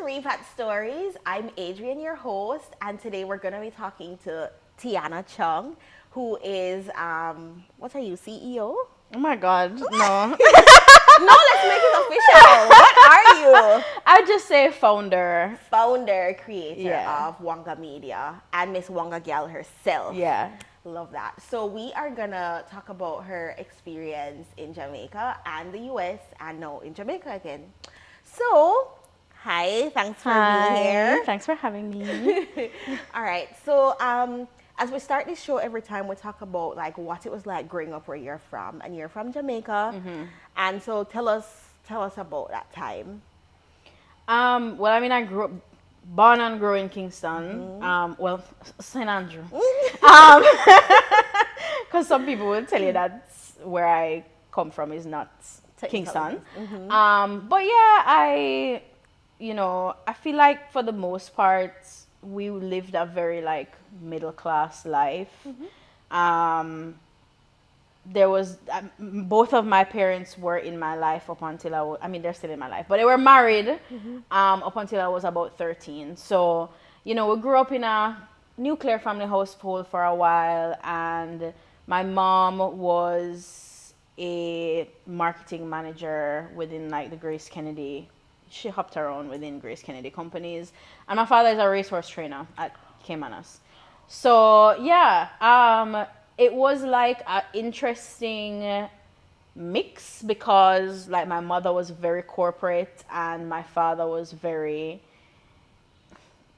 Repat Stories. I'm Adrian, your host, and today we're going to be talking to Tiana Chung, who is, what are you, CEO? Oh my God, no. No, let's make it official. What are you? I'd just say founder. Founder, creator Yeah. of Wonga Media, and Miss Wonga Gyal herself. Yeah. Love that. So we are gonna talk about her experience in Jamaica and the US, and now in Jamaica again. So, hi, thanks for being here. Thanks for having me. All right. So, as we start this show, every time we talk about like what it was like growing up where you're from, and you're from Jamaica, and so tell us about that time. Well, I mean, I grew up, born and grew in Kingston. Well, St. Andrew. Because some people will tell you that where I come from is not Kingston. But yeah, I feel like for the most part, we lived a very like middle class life. There was both of my parents were in my life up until I mean they're still in my life, but they were married up until I was about 13. So we grew up in a nuclear family household for a while, and my mom was a marketing manager within like the Grace Kennedy. She hopped around within Grace Kennedy companies, and my father is a racehorse trainer at Caymanas. So yeah, it was like an interesting mix because like my mother was very corporate and my father was very.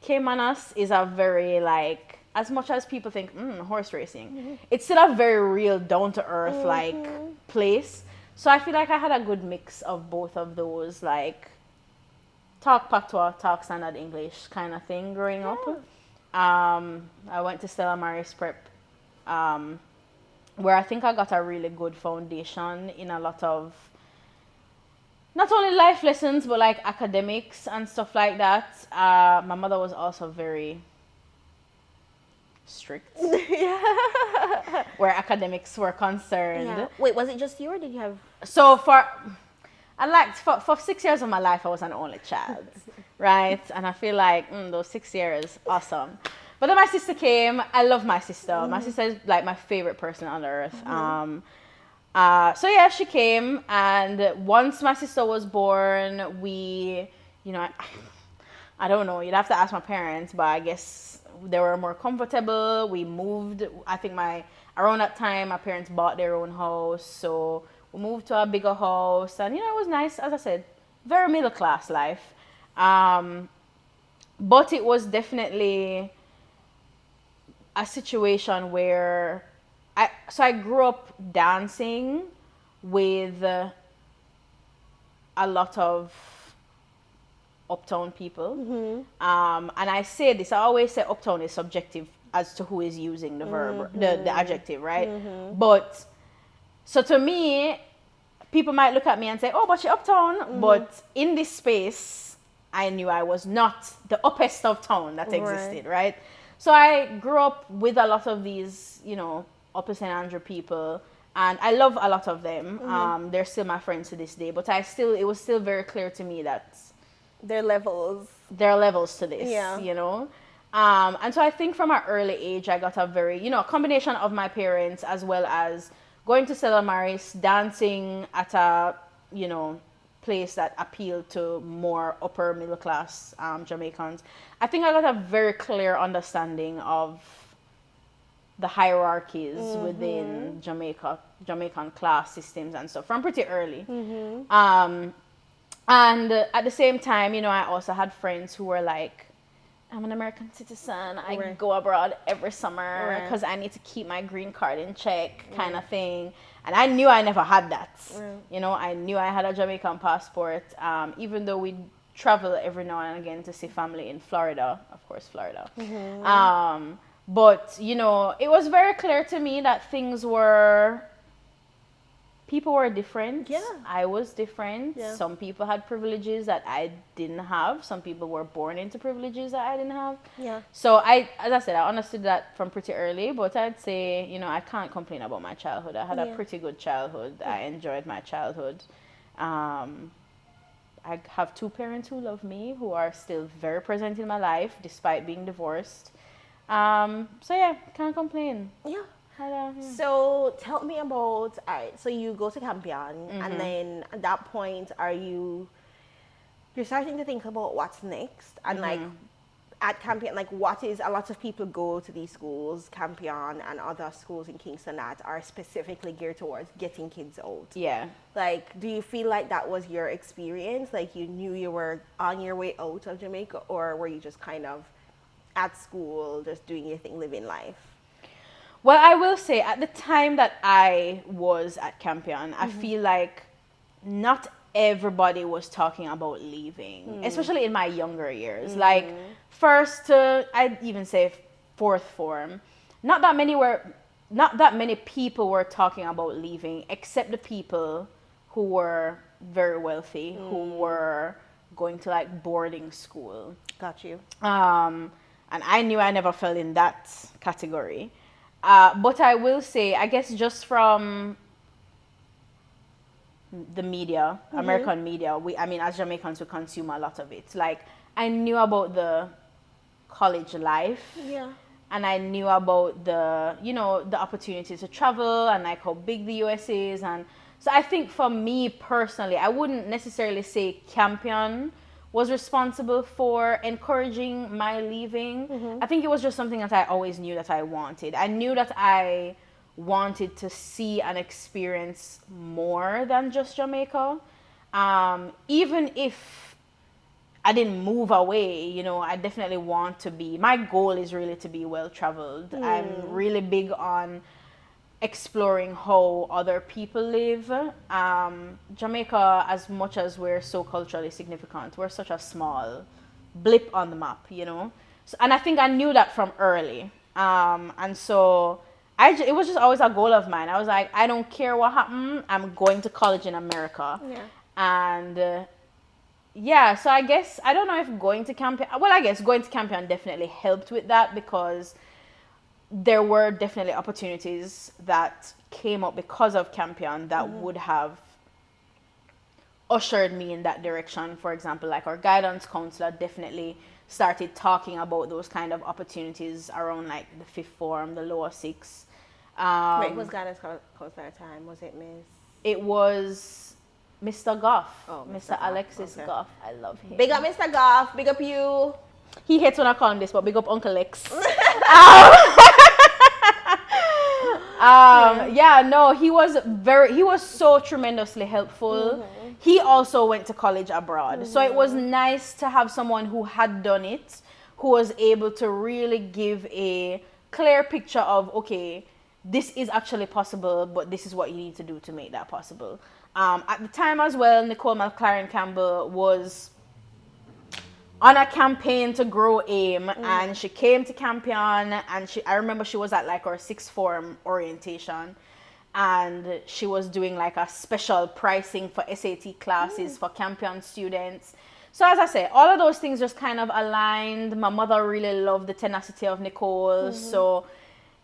Caymanas is a very like, as much as people think horse racing, it's still a very real down to earth like place. So I feel like I had a good mix of both of those, like talk patois, talk standard English kind of thing growing up. I went to Stella Maris Prep, where I think I got a really good foundation in a lot of not only life lessons but like academics and stuff like that. My mother was also very strict Yeah. where academics were concerned. Yeah. Wait, was it just you, or did you have? So for 6 years of my life, I was an only child, right? And I feel like those 6 years, awesome. But then my sister came. I love my sister. My sister is like my favorite person on earth. So yeah, she came, and once my sister was born, I don't know. You'd have to ask my parents, but I guess they were more comfortable. We moved. I think around that time, my parents bought their own house, so we moved to a bigger house, and it was nice. As I said, very middle class life. But it was definitely a situation where I grew up dancing with a lot of uptown people. And I say this, I always say uptown is subjective as to who is using the verb, the adjective, right? But so to me, people might look at me and say, oh, but you're uptown. But in this space, I knew I was not the uppest of town that existed, right? So I grew up with a lot of these, Upper St. Andrew people, and I love a lot of them. They're still my friends to this day, but it was still very clear to me that There are levels to this, And so I think from an early age, I got a very, a combination of my parents as well as going to Stella Maris, dancing at a, place that appealed to more upper middle class Jamaicans. I think I got a very clear understanding of the hierarchies within Jamaican class systems and stuff from pretty early. And at the same time, I also had friends who were like, I'm an American citizen. I go abroad every summer because I need to keep my green card in check, kind of thing. And I knew I never had that. I knew I had a Jamaican passport, even though we travel every now and again to see family in Florida, of course, Florida. But, it was very clear to me that people were different. Yeah. I was different. Yeah. Some people had privileges that I didn't have. Some people were born into privileges that I didn't have. Yeah. So as I said, I understood that from pretty early, but I'd say, I can't complain about my childhood. I had a pretty good childhood. I enjoyed my childhood. I have two parents who love me, who are still very present in my life despite being divorced. So yeah, can't complain. Yeah. Yeah. So tell me about, all right, so you go to Campion, and then at that point, you're starting to think about what's next, and like at Campion, like what is, a lot of people go to these schools, Campion and other schools in Kingston that are specifically geared towards getting kids out. Yeah. Like, do you feel like that was your experience? Like you knew you were on your way out of Jamaica, or were you just kind of at school, just doing your thing, living life? Well, I will say at the time that I was at Campion, I feel like not everybody was talking about leaving, especially in my younger years. Like first to, I'd even say fourth form, not that many people were talking about leaving, except the people who were very wealthy, who were going to like boarding school. Got you. And I knew I never fell in that category. But I will say, I guess just from the media, American media, as Jamaicans, we consume a lot of it. Like, I knew about the college life. Yeah. And I knew about the opportunity to travel and like how big the US is. And so I think for me personally, I wouldn't necessarily say Campion was responsible for encouraging my leaving. I think it was just something that I always knew that I wanted. I knew that I wanted to see and experience more than just Jamaica. Even if I didn't move away, I definitely want to be, my goal is really to be well traveled. I'm really big on exploring how other people live. Jamaica, as much as we're so culturally significant, we're such a small blip on the map, So, and I think I knew that from early. And so it was just always a goal of mine. I was like, I don't care what happened. I'm going to college in America. Yeah. And yeah, so I guess, I don't know if going to Campion, well, I guess going to Campion definitely helped with that, because there were definitely opportunities that came up because of Campion that would have ushered me in that direction. For example, like our guidance counselor definitely started talking about those kind of opportunities around like the fifth form, the lower six. Wait, who was guidance counselor at the time? Was it Miss? It was Mr. Goff. Oh, Mr. Goff. Alexis Okay. Goff. I love him. Big up Mr. Goff, big up you. He hates when I call him this, but big up Uncle Lex. He was so tremendously helpful. He also went to college abroad. So it was nice to have someone who had done it, who was able to really give a clear picture of, okay, this is actually possible, but this is what you need to do to make that possible. At the time as well, Nicole McLaren Campbell was on a campaign to grow AIM, and she came to Campion, and I remember she was at like our sixth form orientation, and she was doing like a special pricing for SAT classes for Campion students. So as I say, all of those things just kind of aligned. My mother really loved the tenacity of Nicole, so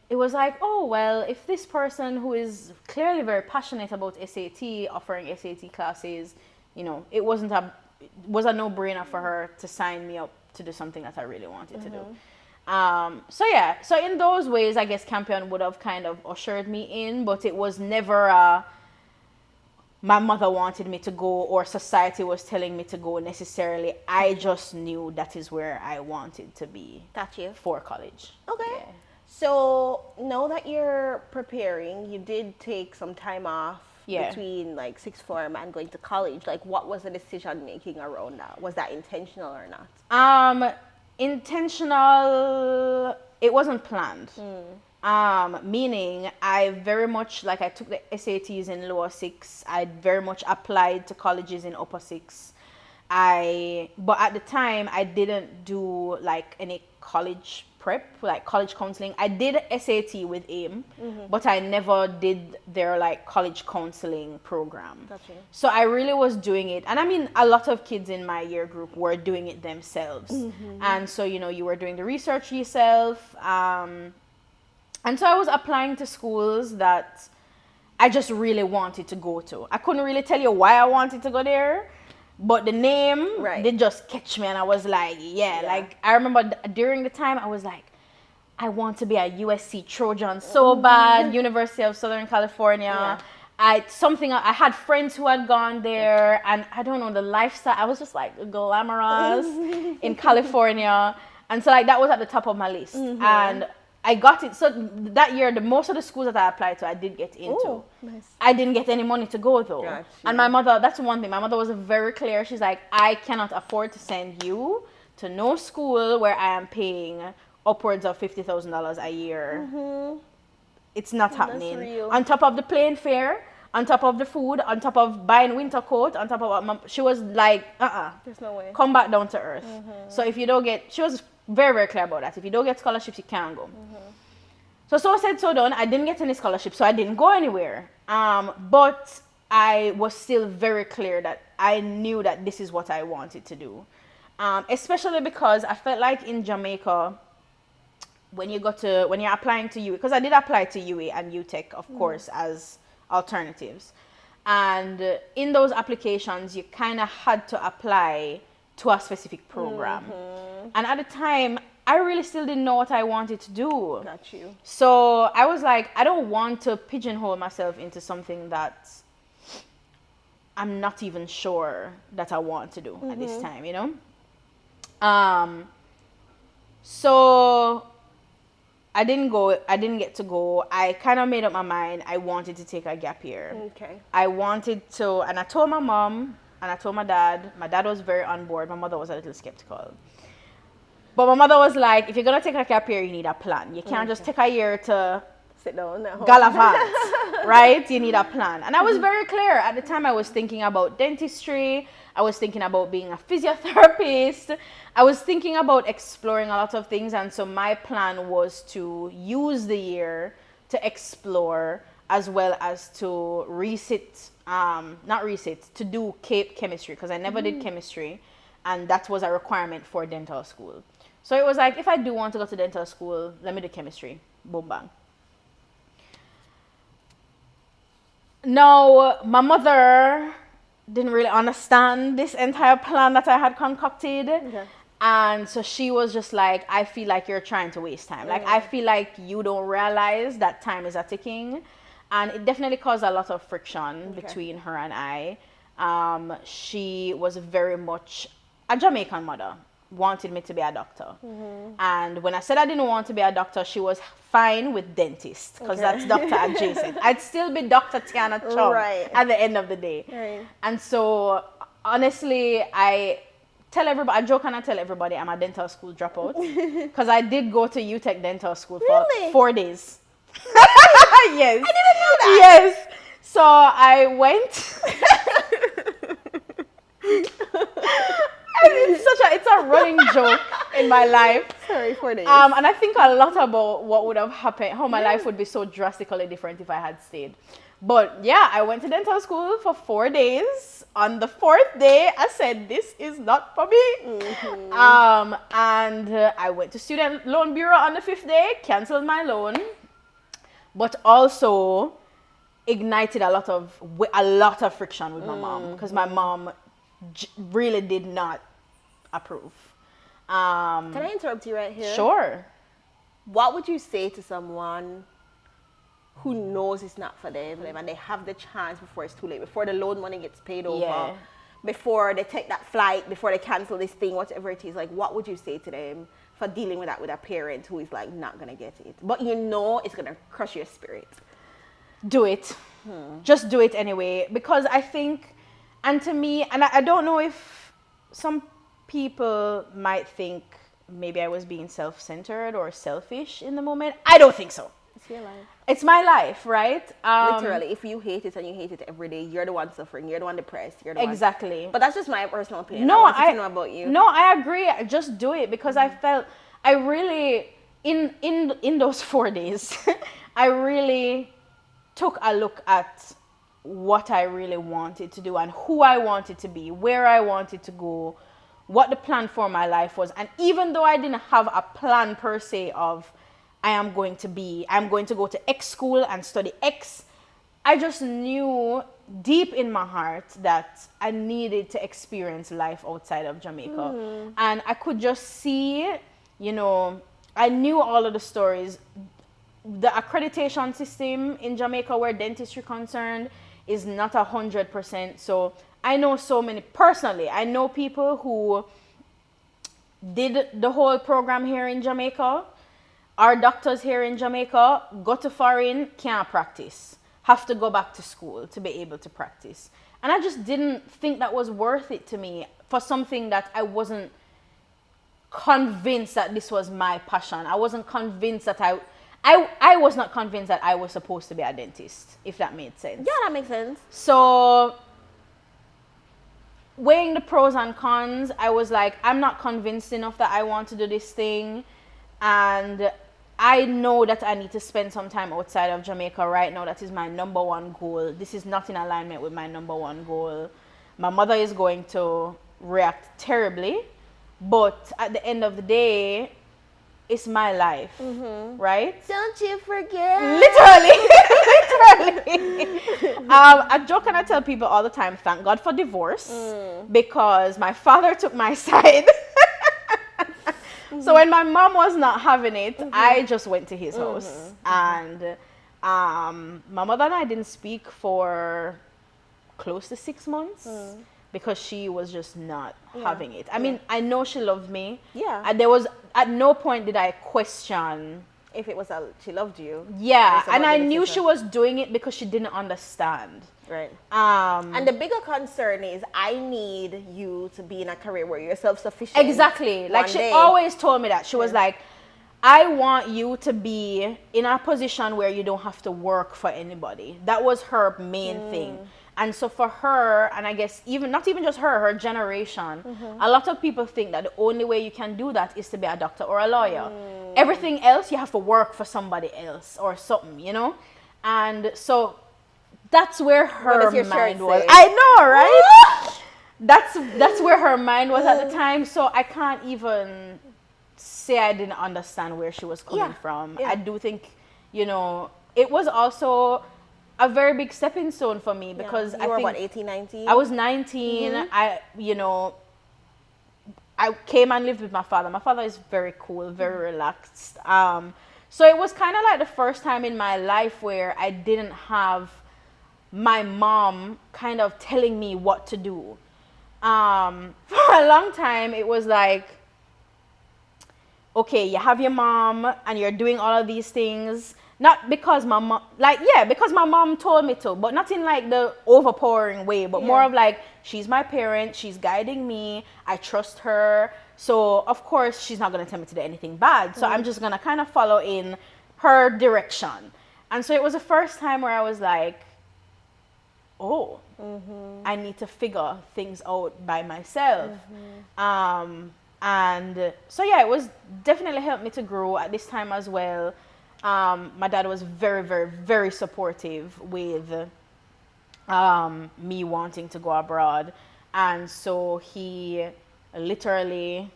it was like, oh, well, if this person who is clearly very passionate about SAT, offering SAT classes, it was a no-brainer for her to sign me up to do something that I really wanted to do. So in those ways, I guess Campion would have kind of ushered me in, but it was never my mother wanted me to go or society was telling me to go necessarily. I just knew that is where I wanted to be. Got you. For college. Okay. Yeah. So now that you're preparing, you did take some time off Yeah. between like sixth form and going to college. Like, what was the decision making around that? Was that intentional or not? Intentional. It wasn't planned. Meaning I very much, like, I took the SATs in lower six. I very much applied to colleges in upper six. But at the time I didn't do like any college prep, like college counseling. I did SAT with AIM, but I never did their like college counseling program. Gotcha. So I really was doing it. And I mean, a lot of kids in my year group were doing it themselves. And so, you were doing the research yourself. And so I was applying to schools that I just really wanted to go to. I couldn't really tell you why I wanted to go there. But the name Right. did just catch me, and I was like, yeah. Like I remember during the time I was like, I want to be a USC Trojan so bad. University of Southern California. I had friends who had gone there, and I don't know, the lifestyle, I was just like glamorous in California, and so like that was at the top of my list. And I got it. So that year, most of the schools that I applied to, I did get into. Oh, nice. I didn't get any money to go though. Gotcha. And my mother, that's one thing. My mother was very clear. She's like, I cannot afford to send you to no school where I am paying upwards of $50,000 a year. It's not happening. real. On top of the plane fare, on top of the food, on top of buying winter coat, on top of she was like, There's no way. come back down to earth. So if you don't get, she was very, very clear about that. If you don't get scholarships, you can't go. So said, so done. I didn't get any scholarships, so I didn't go anywhere. But I was still very clear that I knew that this is what I wanted to do. Especially because I felt like in Jamaica, when you're applying to UWE, because I did apply to UWE and UTech, of course, as alternatives. And in those applications, you kind of had to apply to a specific program. And at the time, I really still didn't know what I wanted to do. Got you. So I was like, I don't want to pigeonhole myself into something that I'm not even sure that I want to do at this time, you know? So I didn't get to go. I kind of made up my mind. I wanted to take a gap year. Okay. I wanted to, and I told my mom and I told my dad. My dad was very on board. My mother was a little skeptical. But my mother was like, if you're going to take a gap year, you need a plan. You can't just take a year to sit down at home. Gallivant, right? You need a plan. And I was very clear. At the time, I was thinking about dentistry. I was thinking about being a physiotherapist. I was thinking about exploring a lot of things. And so my plan was to use the year to explore as well as to to do chemistry, because I never did chemistry. And that was a requirement for dental school. So it was like, if I do want to go to dental school, let me do chemistry. Boom, bang. Now, my mother didn't really understand this entire plan that I had concocted. Okay. And so she was just like, I feel like you're trying to waste time. Like, I feel like you don't realize that time is a ticking. And it definitely caused a lot of friction between her and I. She was very much a Jamaican mother, wanted me to be a doctor. And when I said I didn't want to be a doctor, she was fine with dentist, because that's doctor adjacent. I'd still be Dr. Tiana Chung at the end of the day. Right. And so honestly, I joke and I tell everybody I'm a dental school dropout, because I did go to UTech dental school for 4 days. Yes. I didn't know that. Yes. So I went. It's a running joke in my life. Sorry, 4 days. And I think a lot about what would have happened, how my life would be so drastically different if I had stayed. But yeah, I went to dental school for 4 days. On the 4th day, I said, this is not for me. And I went to Student Loan Bureau on the 5th day, canceled my loan, but also ignited a lot of friction with my mom, because my mom really did not approve. Can I interrupt you right here? Sure. What would you say to someone who knows it's not for them and they have the chance before it's too late, before the loan money gets paid over, before they take that flight, before they cancel this thing, whatever it is? Like, what would you say to them for dealing with that with a parent who is like not gonna get it, but you know it's gonna crush your spirit? Do it. Just do it anyway, because I think, and to me, and I don't know if some people might think maybe I was being self-centered or selfish in the moment. I don't think so. It's your life. It's my life, right? Literally, if you hate it and you hate it every day, you're the one suffering. You're the one depressed. You're the exactly. one. But that's just my personal opinion. No, I want to know about you. No, I agree. Just do it, because I felt I really in those 4 days, I really took a look at what I really wanted to do and who I wanted to be, where I wanted to go, what the plan for my life was. And even though I didn't have a plan per se of I'm going to go to X school and study X, I just knew deep in my heart that I needed to experience life outside of Jamaica. And I could just see, you know, I knew all of the stories. The accreditation system in Jamaica where dentistry concerned is not 100%. So I know so many, personally, I know people who did the whole program here in Jamaica. Our doctors here in Jamaica go to foreign, can't practice, have to go back to school to be able to practice. And I just didn't think that was worth it to me for something that I wasn't convinced that this was my passion. I wasn't convinced that I was not convinced that I was supposed to be a dentist, if that made sense. Yeah, that makes sense. So weighing the pros and cons, I was like, I'm not convinced enough that I want to do this thing. And I know that I need to spend some time outside of Jamaica right now. That is my number one goal. This is not in alignment with my number one goal. My mother is going to react terribly. But at the end of the day, it's my life, right? Don't you forget. Literally. I joke and I tell people all the time, thank God for divorce, because my father took my side. So when my mom was not having it, I just went to his house. And my mother and I didn't speak for close to 6 months. Because she was just not having it. I mean, I know she loved me. Yeah. And there was, at no point did I question. If it was she loved you. Yeah. And I knew she was doing it because she didn't understand. Right. And the bigger concern is I need you to be in a career where you're self-sufficient. Exactly. Like she always told me that. She was like, I want you to be in a position where you don't have to work for anybody. That was her main thing. And so for her, and I guess not even just her generation, a lot of people think that the only way you can do that is to be a doctor or a lawyer. Everything else, you have to work for somebody else or something, you know? And so that's where her mind was. I know, right? That's where her mind was at the time. So I can't even say I didn't understand where she was coming from. I do think, you know, it was also a very big stepping stone for me because you were what, 18, 19? I was 19. I came and lived with my father. My father is very cool, very relaxed. So it was kind of like the first time in my life where I didn't have my mom kind of telling me what to do. For a long time, it was like, okay, you have your mom and you're doing all of these things. Not because my mom, because my mom told me to, but not in like the overpowering way, but more of like, she's my parent, she's guiding me, I trust her. So of course she's not going to tell me to do anything bad. So I'm just going to kind of follow in her direction. And so it was the first time where I was like, oh, I need to figure things out by myself. And so yeah, it was definitely helped me to grow at this time as well. My dad was very, very, very supportive with me wanting to go abroad. And so he literally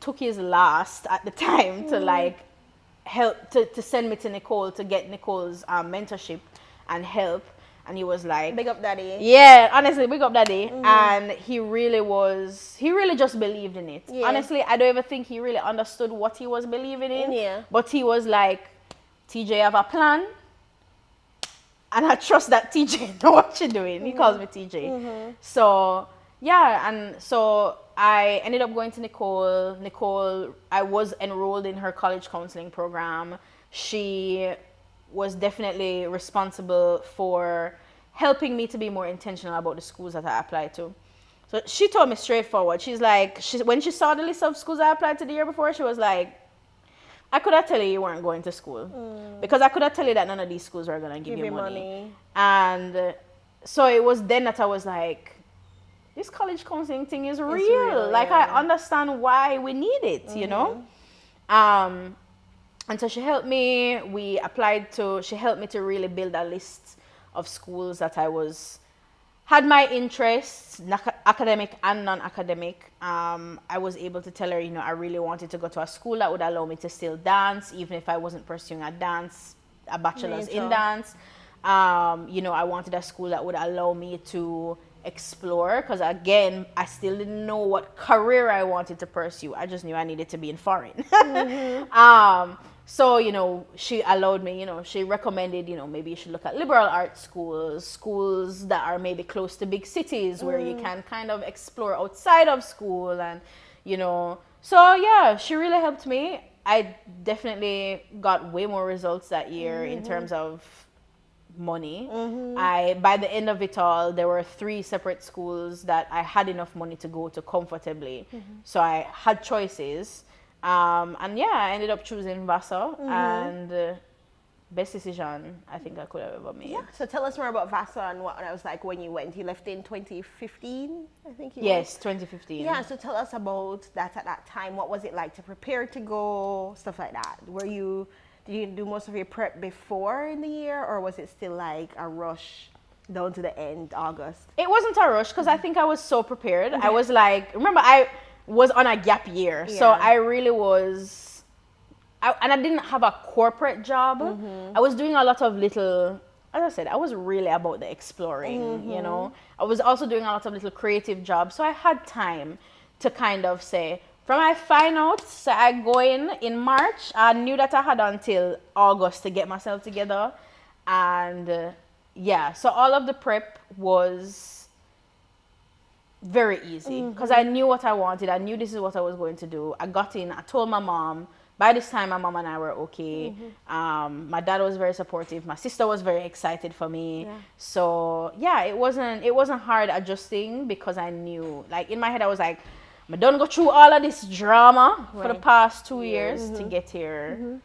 took his last at the time to like help, to send me to Nicole, to get Nicole's mentorship and help. And he was like, big up daddy. Yeah, honestly, big up daddy. And he really just believed in it. Honestly, I don't even think he really understood what he was believing in. But he was like, TJ, have a plan. And I trust that TJ know what you're doing. He calls me TJ. So yeah, and so I ended up going to Nicole. Nicole, I was enrolled in her college counseling program. She was definitely responsible for helping me to be more intentional about the schools that I applied to. So she told me straightforward. She's like, when she saw the list of schools I applied to the year before, she was like, I could have told you weren't going to school. Because I could have told you that none of these schools were going to give you money. And so it was then that I was like, this college counseling thing is real. Like, I understand why we need it, you know? And so she helped me. She helped me to really build a list of schools that had my interests, academic and non-academic. I was able to tell her, you know, I really wanted to go to a school that would allow me to still dance, even if I wasn't pursuing a bachelor's in dance. You know, I wanted a school that would allow me to explore, because again, I still didn't know what career I wanted to pursue. I just knew I needed to be in foreign. So, you know, she allowed me, you know, she recommended, you know, maybe you should look at liberal arts schools, schools that are maybe close to big cities where you can kind of explore outside of school. And, you know, so yeah, she really helped me. I definitely got way more results that year in terms of money. By the end of it all, there were 3 separate schools that I had enough money to go to comfortably. So I had choices. And yeah, I ended up choosing Vassar, and best decision I think I could have ever made. Yeah. So tell us more about Vassar and what it was like when you went. You left in 2015, I think you Yes, went. 2015. Yeah, so tell us about that at that time. What was it like to prepare to go, stuff like that? Did you do most of your prep before in the year, or was it still like a rush down to the end, August? It wasn't a rush because I think I was so prepared. I was like, remember, I was on a gap year. So I really was, and I didn't have a corporate job. I was doing a lot of little, as I said, I was really about the exploring, you know. I was also doing a lot of little creative jobs. So I had time to kind of say, from I find out, so I go in March, I knew that I had until August to get myself together. And yeah, so all of the prep was very easy because I knew what I wanted. I knew this is what I was going to do. I got in, I told my mom. By this time, my mom and I were okay. My dad was very supportive. My sister was very excited for me. Yeah. So yeah, it wasn't hard adjusting because I knew, like in my head, I was like, I don't go through all of this drama for the past 2 years to get here.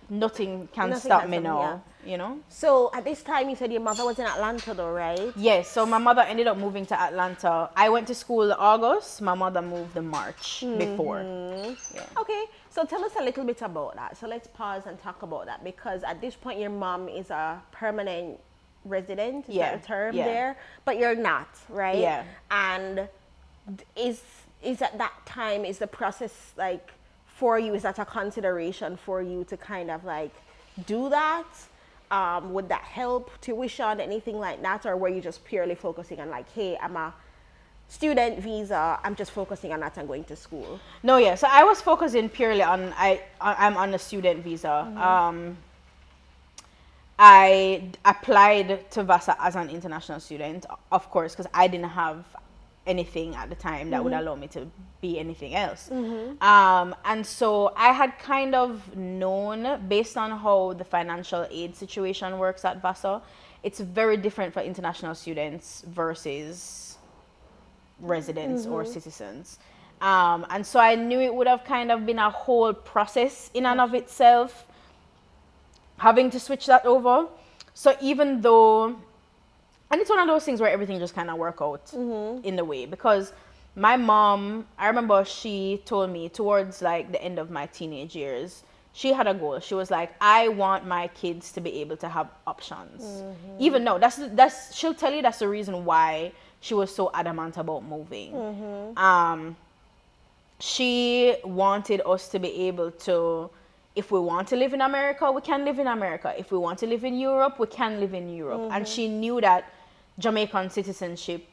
Nothing can stop me now, you know? So at this time, you said your mother was in Atlanta though, right? Yes, so my mother ended up moving to Atlanta. I went to school August. My mother moved in March before. Yeah. Okay, so tell us a little bit about that. So let's pause and talk about that, because at this point, your mom is a permanent resident, is that a term there? But you're not, right? Yeah. And is at that time, is the process like, for you, is that a consideration for you to kind of like do that? Would that help tuition, anything like that? Or were you just purely focusing on like, hey, I'm a student visa, I'm just focusing on that and going to school? No, yeah. So I was focusing purely on, I'm on a student visa. I applied to Vassar as an international student, of course, because I didn't have anything at the time that would allow me to be anything else. And so I had kind of known, based on how the financial aid situation works at Vassar, it's very different for international students versus residents or citizens. And so I knew it would have kind of been a whole process in and of itself, having to switch that over. So even though, and it's one of those things where everything just kind of work out in the way, because my mom, I remember she told me towards like the end of my teenage years, she had a goal. She was like, I want my kids to be able to have options. Even though that's she'll tell you that's the reason why she was so adamant about moving. She wanted us to be able to, if we want to live in America, we can live in America. If we want to live in Europe, we can live in Europe. And she knew that Jamaican citizenship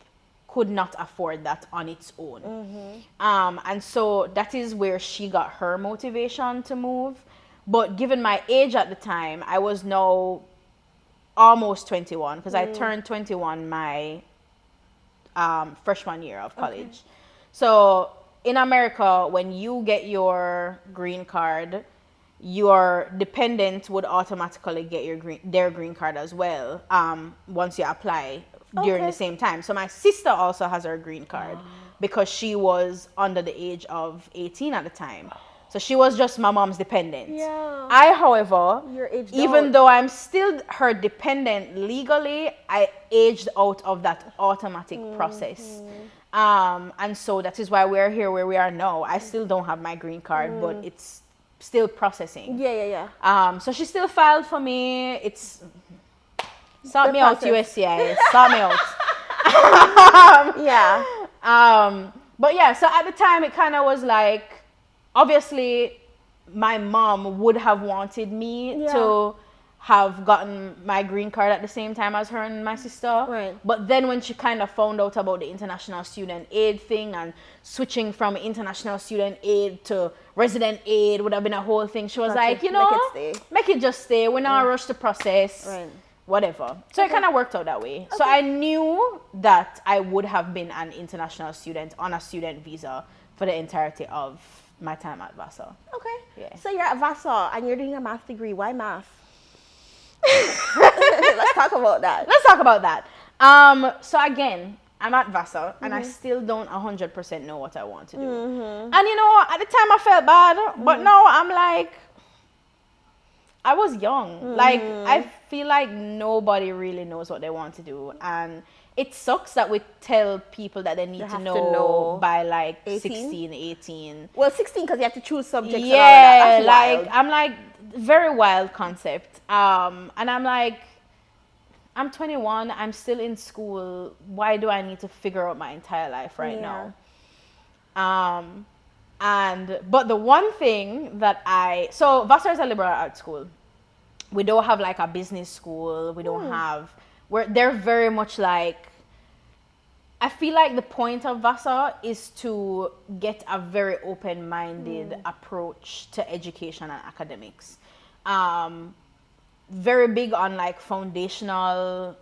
could not afford that on its own. And so that is where she got her motivation to move. But given my age at the time, I was now almost 21, because I turned 21 my freshman year of college. So in America, when you get your green card, your dependent would automatically get their green card as well once you apply during the same time. So my sister also has her green card because she was under the age of 18 at the time. So she was just my mom's dependent. Yeah. I, however, even out. though I'm still her dependent legally, I aged out of that automatic process. And so that is why we're here where we are now. I still don't have my green card, but it's still processing. So she still filed for me. It's sort me out, USCIS. Sort me out. But yeah, so at the time it kind of was like, obviously my mom would have wanted me to have gotten my green card at the same time as her and my sister. Right. But then when she kind of found out about the international student aid thing and switching from international student aid to resident aid would have been a whole thing. She was like, you know, make it just stay. We're not rush the process. Right. Whatever. So it kind of worked out that way. So I knew that I would have been an international student on a student visa for the entirety of my time at Vassar. Okay. Yeah. So you're at Vassar and you're doing a math degree. Why math? Let's talk about that. Let's talk about that. So again, I'm at Vassar and I still don't 100% know what I want to do. And you know, at the time I felt bad, but now I'm like, I was young. Like, I feel like nobody really knows what they want to do. And it sucks that we tell people that they need to know by like 18? 16, 18. Well, 16 because you have to choose subjects and Yeah, all of that. That's like, wild. I'm like, very wild concept. And I'm like, I'm 21, I'm still in school. Why do I need to figure out my entire life right now? But the one thing that so Vassar is a liberal arts school. We don't have like a business school. We don't have, they're very much like, I feel like the point of Vassar is to get a very open-minded approach to education and academics. Very big on like foundational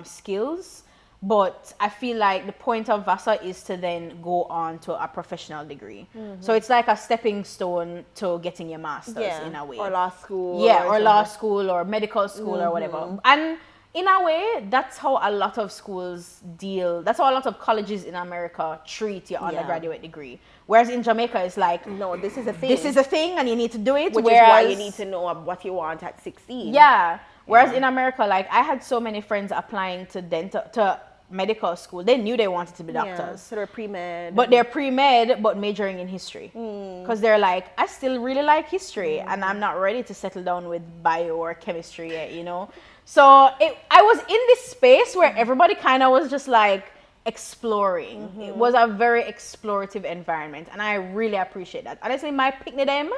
skills, but I feel like the point of Vassar is to then go on to a professional degree. So it's like a stepping stone to getting your master's in a way. Or law school. Yeah, or law school or medical school or whatever. And in a way, that's how a lot of schools deal. That's how a lot of colleges in America treat your undergraduate degree. Whereas in Jamaica, it's like, no, this is a thing. This is a thing and you need to do it. Which is why you need to know what you want at 16. Yeah. Whereas in America, like I had so many friends applying to medical school. They knew they wanted to be doctors. So they're pre-med. But they're pre-med, but majoring in history. Because they're like, I still really like history and I'm not ready to settle down with bio or chemistry yet, you know? So I was in this space where everybody kind of was just like exploring. It was a very explorative environment and I really appreciate that. Honestly, my picnic them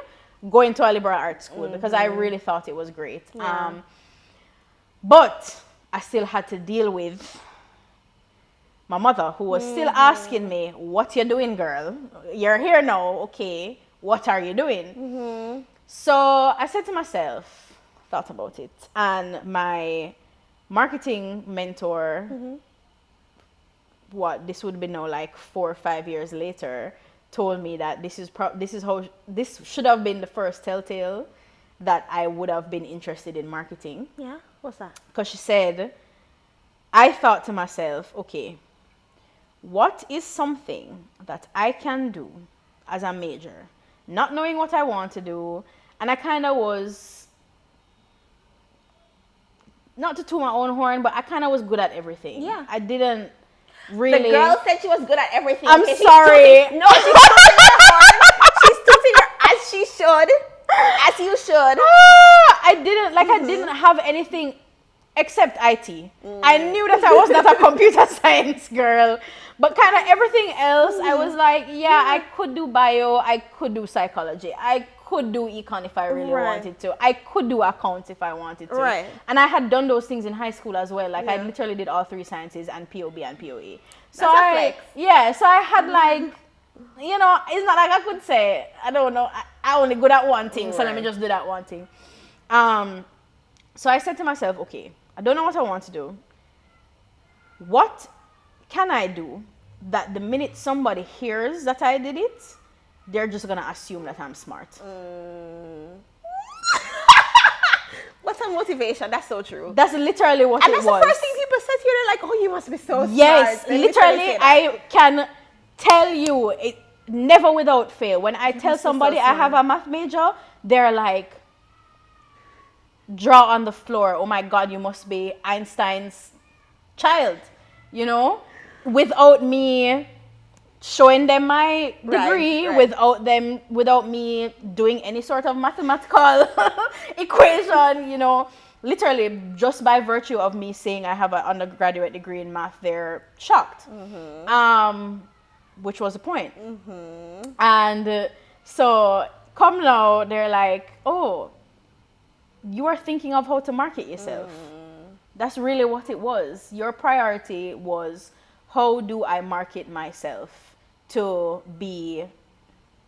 going to a liberal arts school because I really thought it was great. But I still had to deal with my mother who was still asking me, what you doing, girl? You're here now, okay. What are you doing? So I said to myself, thought about it, and my marketing mentor, this would be now like 4 or 5 years later, told me that this should have been the first telltale that I would have been interested in marketing. Yeah, what's that? Because she said, I thought to myself, okay, what is something that I can do as a major, not knowing what I want to do, and I kind of was, not to toot my own horn, but I kind of was good at everything. Yeah. I didn't really. The girl said she was good at everything. I'm sorry. No, she's tooting her horn. She's tooting her as she should. As you should. I didn't have anything except IT. I knew that I was not a computer science girl. But kind of everything else, I was like, I could do bio, I could do psychology, I could do econ if I really wanted to. I could do accounts if I wanted to. Right. And I had done those things in high school as well. Like I literally did all 3 sciences and POB and POE. So That's a flex. So I had like, you know, it's not like I could say, I don't know, I only good at one thing, so let me just do that one thing. So I said to myself, okay, I don't know what I want to do. What can I do that the minute somebody hears that I did it, they're just gonna assume that I'm smart? What's her motivation? That's so true. That's literally what it was. And that's the first thing people say to you. They're like, oh, you must be so smart. Yes, literally, I can tell you, it never without fail. When I tell somebody I have a math major, they're like, draw on the floor. Oh my God, you must be Einstein's child, you know? Without me showing them my degree, without me doing any sort of mathematical equation, you know, literally just by virtue of me saying I have an undergraduate degree in math, they're shocked. Which was the point. And so come now, they're like, oh, you are thinking of how to market yourself. That's really what it was. Your priority was, how do I market myself to be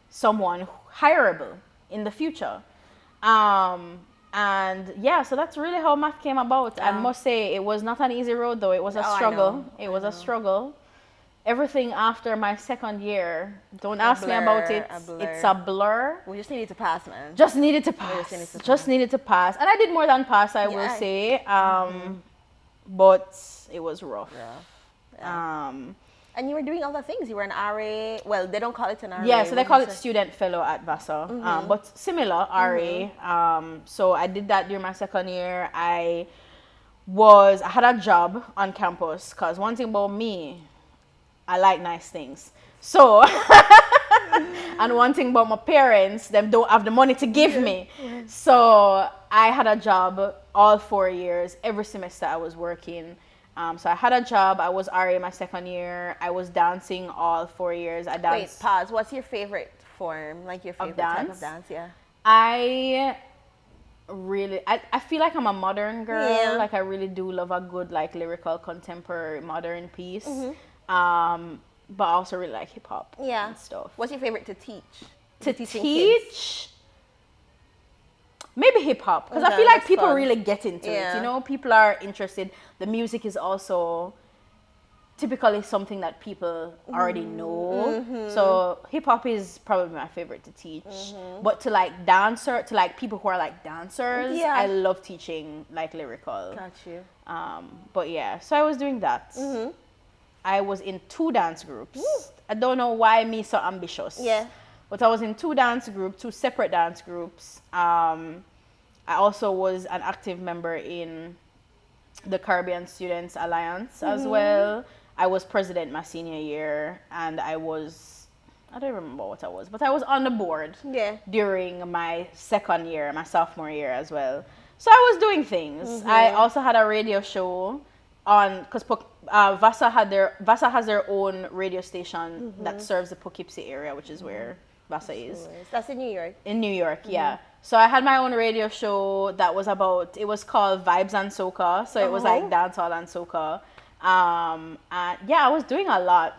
someone hireable in the future? And yeah, so that's really how math came about. I must say, it was not an easy road, though. It was a struggle. It was a struggle. Everything after my second year, don't ask me about it. It's a blur. We just needed to pass, man. Just needed to pass. Just needed to pass. And I did more than pass, I will say. But it was rough. And you were doing other things. You were an RA. Well, they don't call it an RA. Yeah, so they call it student fellow at Vassar. But similar, RA. So I did that during my second year. I had a job on campus, because one thing about me, I like nice things. So, and one thing about my parents, them don't have the money to give me. So I had a job all 4 years. Every semester I was working. So I had a job. I was RA my second year. I was dancing all 4 years. I danced. Wait, pause. What's your favorite form? Like your favorite type of dance? Yeah. I feel like I'm a modern girl. Yeah. Like, I really do love a good, like, lyrical, contemporary, modern piece. But I also really like hip hop and stuff. What's your favorite to teach? To teach? Maybe hip hop, because I feel like people really get into it. You know, people are interested. The music is also typically something that people already know. So hip hop is probably my favorite to teach. But to like people who are like dancers, I love teaching like lyrical. Got you. But yeah, so I was doing that. I was in 2 dance groups. I don't know why me so ambitious. Yeah. But I was in 2 separate dance groups. I also was an active member in the Caribbean Students Alliance as well. I was president my senior year, and I don't remember what I was, but I was on the board during my sophomore year as well. So I was doing things. I also had a radio show because Vassar has their own radio station that serves the Poughkeepsie area, which is where Vassar is. That's in New York. In New York, yeah. So I had my own radio show that was it was called Vibes and Soca. So it was like dancehall and soca. And yeah, I was doing a lot.